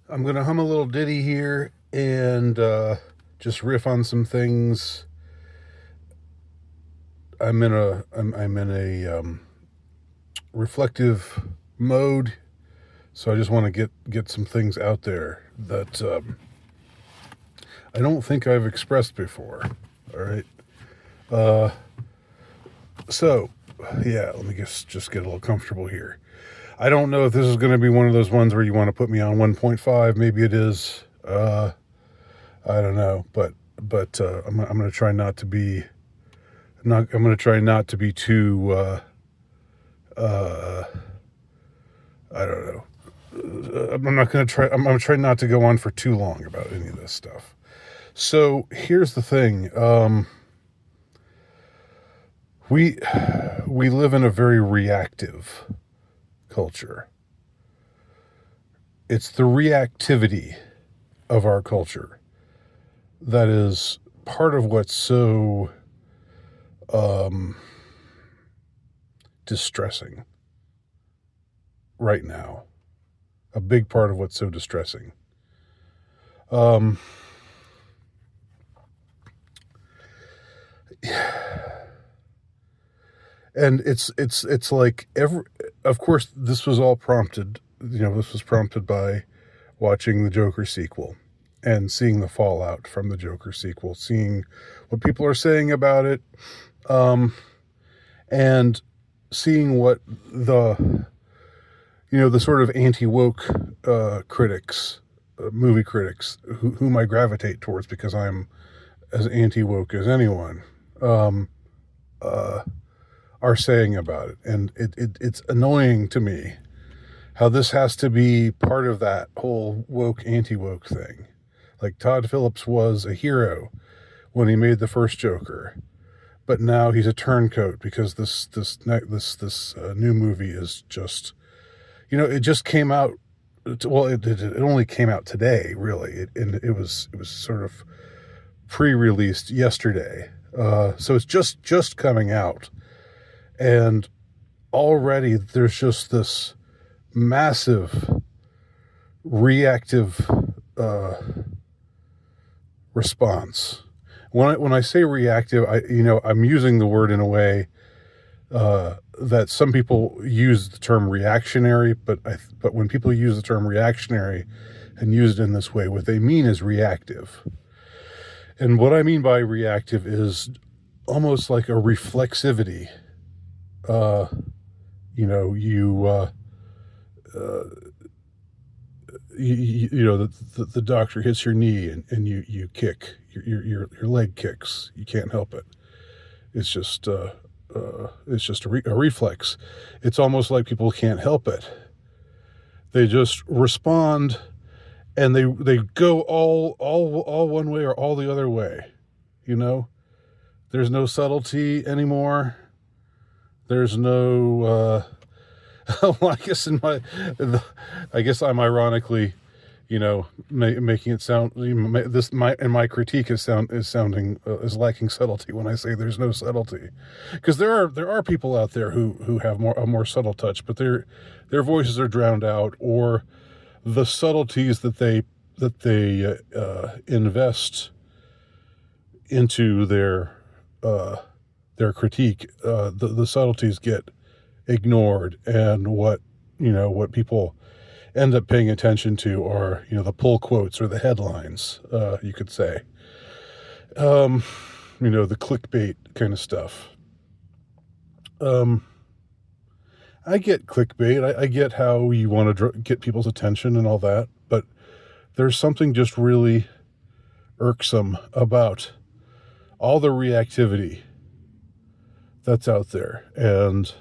I'm going to hum a little ditty here and just riff on some things. I'm in a reflective mode, so I just want to get some things out there that I don't think I've expressed before. All right. Uh, so yeah, let me just get a little comfortable here. I don't know if this is going to be one of those ones where you want to put me on 1.5. Maybe it is. I don't know, but I'm going to try not to be not. I'm going to try not to be too. Uh, I don't know. I'm not going to try. I'm going to try not to go on for too long about any of this stuff. So here's the thing. We live in a very reactive culture. It's the reactivity of our culture that is part of what's so distressing right now. A big part of what's so distressing. And it's like of course this was all prompted, this was prompted by watching the Joker sequel and seeing the fallout from the Joker sequel, seeing what people are saying about it, and seeing what the sort of anti-woke critics, movie critics, whom I gravitate towards because I'm as anti-woke as anyone, are saying about it. And it's annoying to me how this has to be part of that whole woke, anti-woke thing. Like, Todd Phillips was a hero when he made the first Joker, but now he's a turncoat because this new movie is just, it just came out. Well, it only came out today, really, and it was sort of pre-released yesterday, so it's just coming out, and already there's just this massive reactive response. When I say reactive, I'm using the word in a way that some people use the term reactionary, but when people use the term reactionary and use it in this way, what they mean is reactive. And what I mean by reactive is almost like a reflexivity. The doctor hits your knee and you kick, your leg kicks. You can't help it. It's just a reflex. It's almost like people can't help it. They just respond, and they go all one way or all the other way. There's no subtlety anymore. There's no. Well, I guess I'm ironically, making it sound, my critique is sounding is lacking subtlety when I say there's no subtlety, because there are people out there who have a more subtle touch, but their voices are drowned out, or the subtleties that they invest into their critique, the subtleties get ignored, and what people end up paying attention to are the pull quotes or the headlines, you could say, the clickbait kind of stuff. I get clickbait. I get how you want to get people's attention and all that, but there's something just really irksome about all the reactivity that's out there. And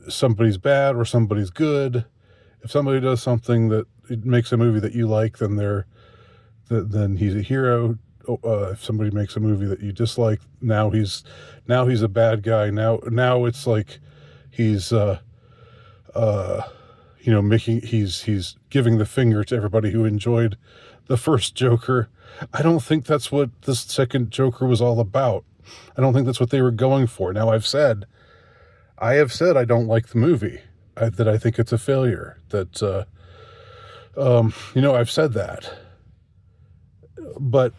somebody's bad or somebody's good. If somebody does something that it makes a movie that you like, then he's a hero. If somebody makes a movie that you dislike, now he's a bad guy. Now it's like he's he's giving the finger to everybody who enjoyed the first Joker. I don't think that's what this second Joker was all about. I don't think that's what they were going for. Now, I have said I don't like the movie, that I think it's a failure, that I've said that, but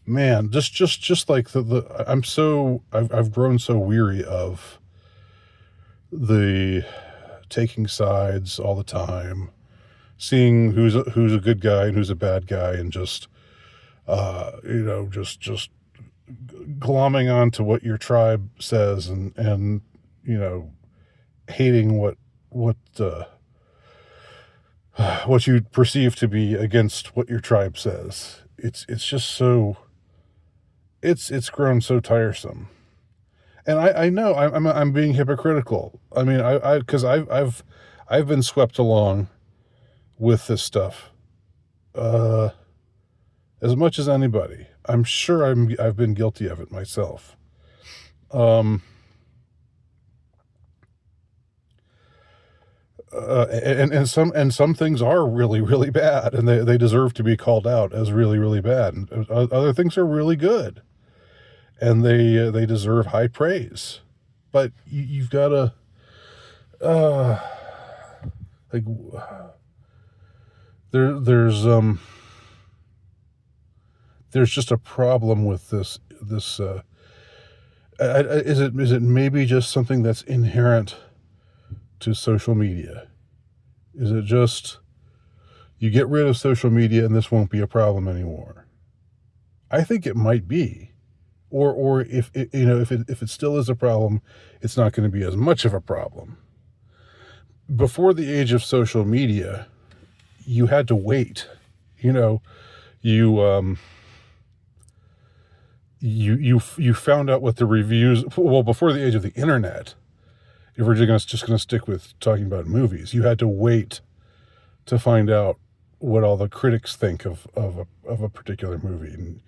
man, just like I've grown so weary of the taking sides all the time, seeing who's a good guy and who's a bad guy, and just just glomming on to what your tribe says, and you know hating what what you perceive to be against what your tribe says. It's just so it's grown so tiresome. And I know I'm being hypocritical. I mean, I because I've been swept along with this stuff uh, as much as anybody. I'm sure I've been guilty of it myself. Um, and some things are really really bad, and they deserve to be called out as really really bad. And other things are really good, and they deserve high praise. But you've got to uh, like there's just a problem with this. Is it maybe just something that's inherent to social media? Is it just you get rid of social media and this won't be a problem anymore? I think it might be, or if it, if it still is a problem, it's not going to be as much of a problem. Before the age of social media, you had to wait. You know, you you found out what the reviews. Well, before the age of the internet, if we're just going to stick with talking about movies, you had to wait to find out what all the critics think of a particular movie, and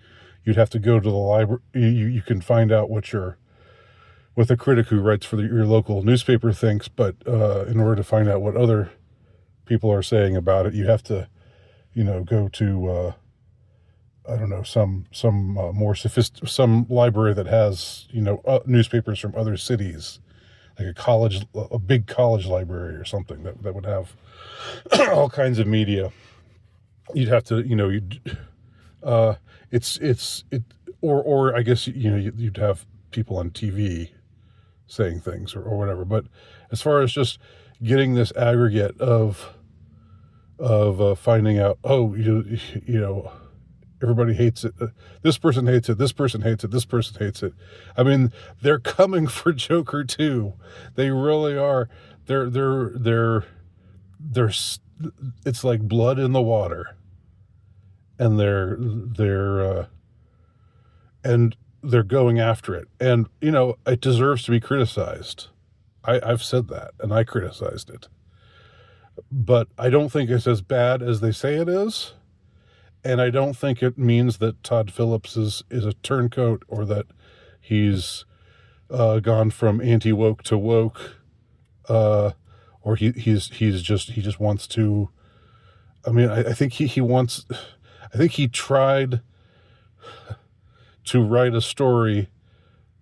you'd have to go to the library. You can find out what the critic who writes for your local newspaper thinks, but in order to find out what other people are saying about it, you have to go to I don't know, more some library that has newspapers from other cities, like a big college library or something that would have all kinds of media. You'd have to, uh, it, or I guess you'd have people on TV saying things or whatever. But as far as just getting this aggregate of finding out, oh, everybody hates it. This person hates it. This person hates it. This person hates it. I mean, they're coming for Joker too. They really are. They're. It's like blood in the water, and and they're going after it. And it deserves to be criticized. I've said that, and I criticized it, but I don't think it's as bad as they say it is. And I don't think it means that Todd Phillips is a turncoat, or that he's gone from anti-woke to woke, or he just wants to. I mean, I think he wants. I think he tried to write a story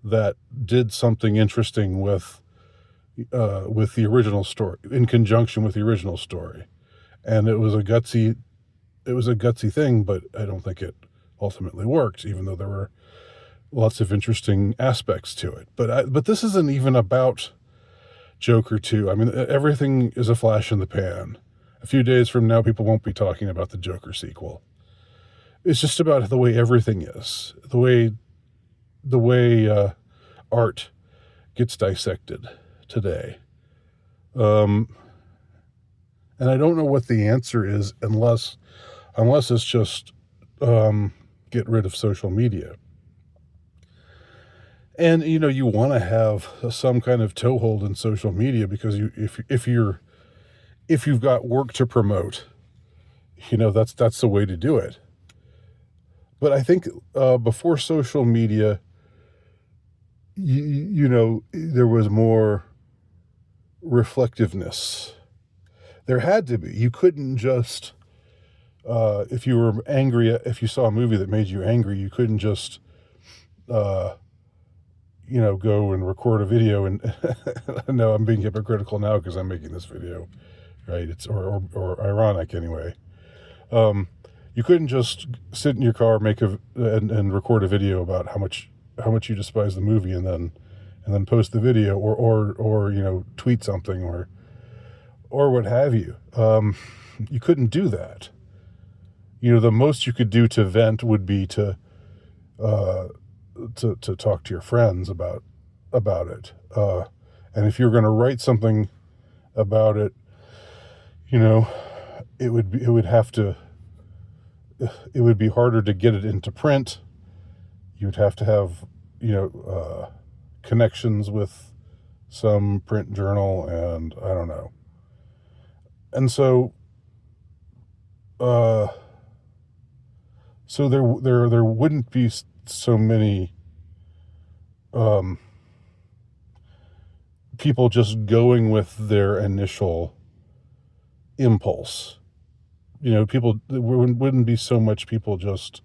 that did something interesting with the original story, in conjunction with the original story, and it was a gutsy thing, but I don't think it ultimately worked, even though there were lots of interesting aspects to it. But this isn't even about Joker 2. I mean, everything is a flash in the pan. A few days from now, people won't be talking about the Joker sequel. It's just about the way everything is, the way art gets dissected today. And I don't know what the answer is unless it's just get rid of social media. And you want to have some kind of toehold in social media, because if you've got work to promote, that's the way to do it. But I think before social media, there was more reflectiveness. There had to be. You couldn't just if you were angry, if you saw a movie that made you angry, you couldn't just go and record a video. And no, I'm being hypocritical now because I'm making this video right? It's or ironic anyway. You couldn't just sit in your car, and record a video about how much you despise the movie, and then post the video, or tweet something, or what have you. You couldn't do that. The most you could do to vent would be to talk to your friends about it. And if you're going to write something about it, it would be harder to get it into print. You'd have to have connections with some print journal, and I don't know. And so there wouldn't be so many people just going with their initial impulse. People, there wouldn't be so much people just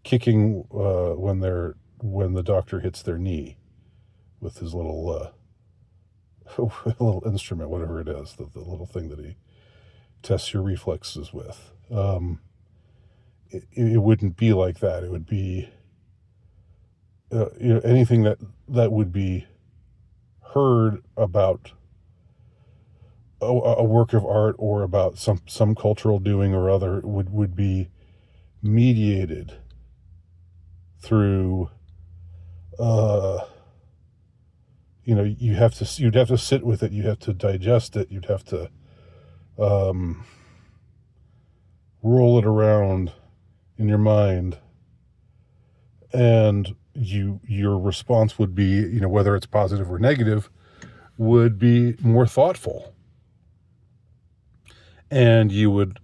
kicking when the doctor hits their knee with his little little instrument, whatever it is, the little thing that he tests your reflexes with. It wouldn't be like that. It would be anything that would be heard about a work of art, or about some cultural doing or other, would be mediated through you'd have to sit with it, you have to digest it, you'd have to roll it around in your mind, and your response would be, whether it's positive or negative, would be more thoughtful, and you would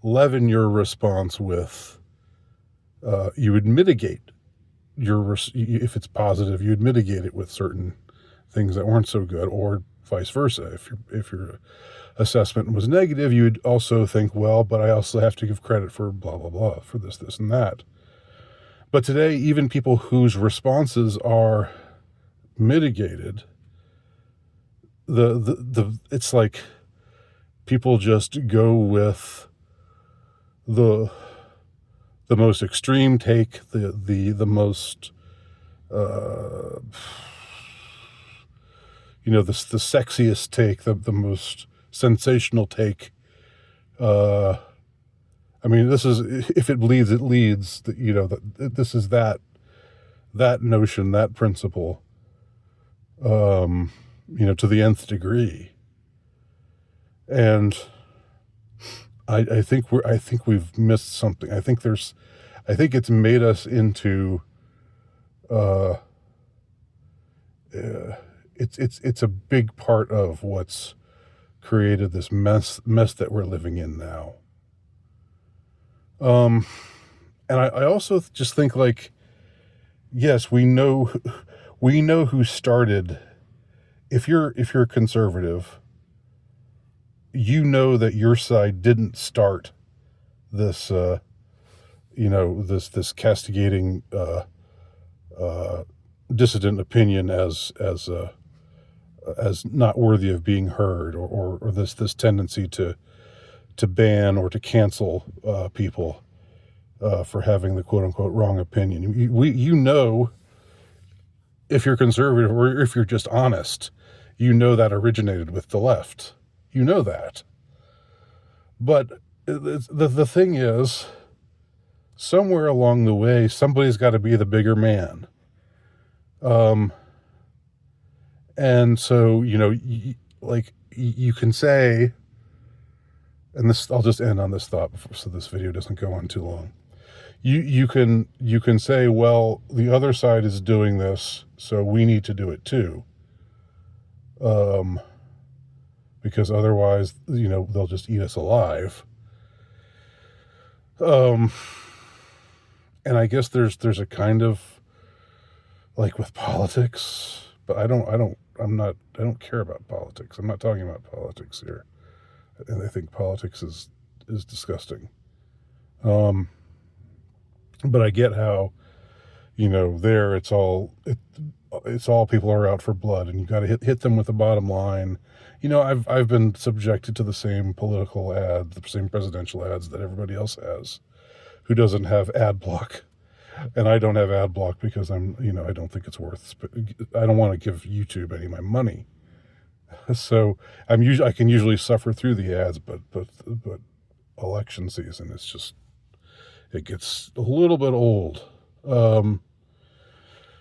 leaven your response with you would mitigate if it's positive, you'd mitigate it with certain things that weren't so good, or vice versa. If your assessment was negative, you'd also think, well, but I also have to give credit for blah blah blah, for this and that. But today, even people whose responses are mitigated, it's like people just go with the most extreme take, the most the sexiest take, the most sensational take. This is, if it bleeds, it leads. This is that notion, that principle, to the nth degree. And I think we've missed something. I think it's made us into it's a big part of what's created this mess that we're living in now. And I also just think, like, yes, we know who started. If you're conservative, that your side didn't start this this castigating dissident opinion as not worthy of being heard, or this tendency to ban or to cancel people for having the quote unquote wrong opinion. If you're conservative, or if you're just honest, that originated with the left. That. But the thing is, somewhere along the way, somebody's got to be the bigger man. And so, you can say, and this, I'll just end on this thought so this video doesn't go on too long. You can say, well, the other side is doing this, so we need to do it too. Because otherwise, they'll just eat us alive. And I guess there's a kind of, like, with politics, but I don't care about politics. I'm not talking about politics here. And I think politics is disgusting. But I get how, there it's all, it's all people are out for blood, and you got to hit them with the bottom line. I've been subjected to the same political ads, the same presidential ads that everybody else has, who doesn't have ad block, and I don't have ad block because I don't think it's worth. I don't want to give YouTube any of my money, so I can usually suffer through the ads, but election season, it gets a little bit old.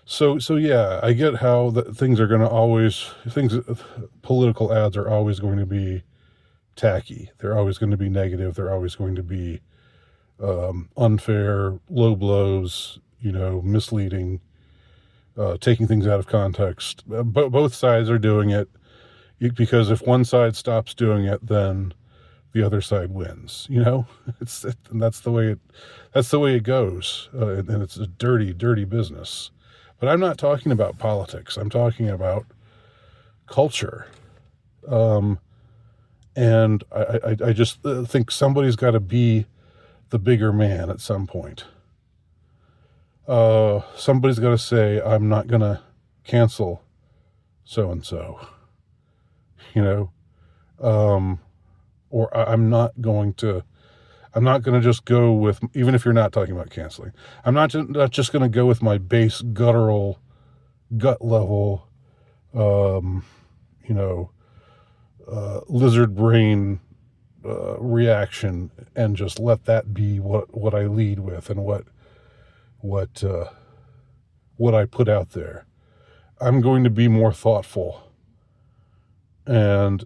So yeah, I get how political ads are always going to be tacky. They're always going to be negative. They're always going to be unfair, low blows, misleading, taking things out of context. But both sides are doing it because if one side stops doing it, then the other side wins. And that's the way it goes, and it's a dirty, dirty business. But I'm not talking about politics. I'm talking about culture. And I just think somebody's got to be the bigger man at some point. Somebody's got to say, I'm not going to cancel so-and-so, or I'm not going to just go with, even if you're not talking about canceling, I'm not just going to go with my base guttural, gut level, lizard brain reaction and just let that be what I lead with and what I put out there. I'm going to be more thoughtful, and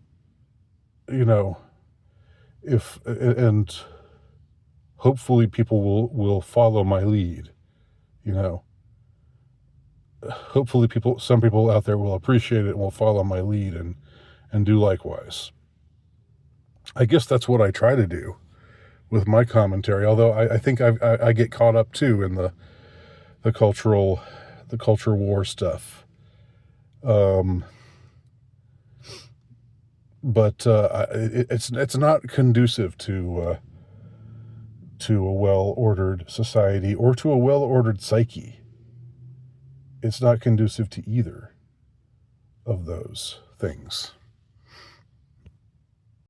and hopefully people will follow my lead. Hopefully some people out there will appreciate it and will follow my lead and do likewise. I guess that's what I try to do with my commentary, although I think I get caught up too in the culture war stuff. But it's not conducive to a well-ordered society or to a well-ordered psyche. It's not conducive to either of those things.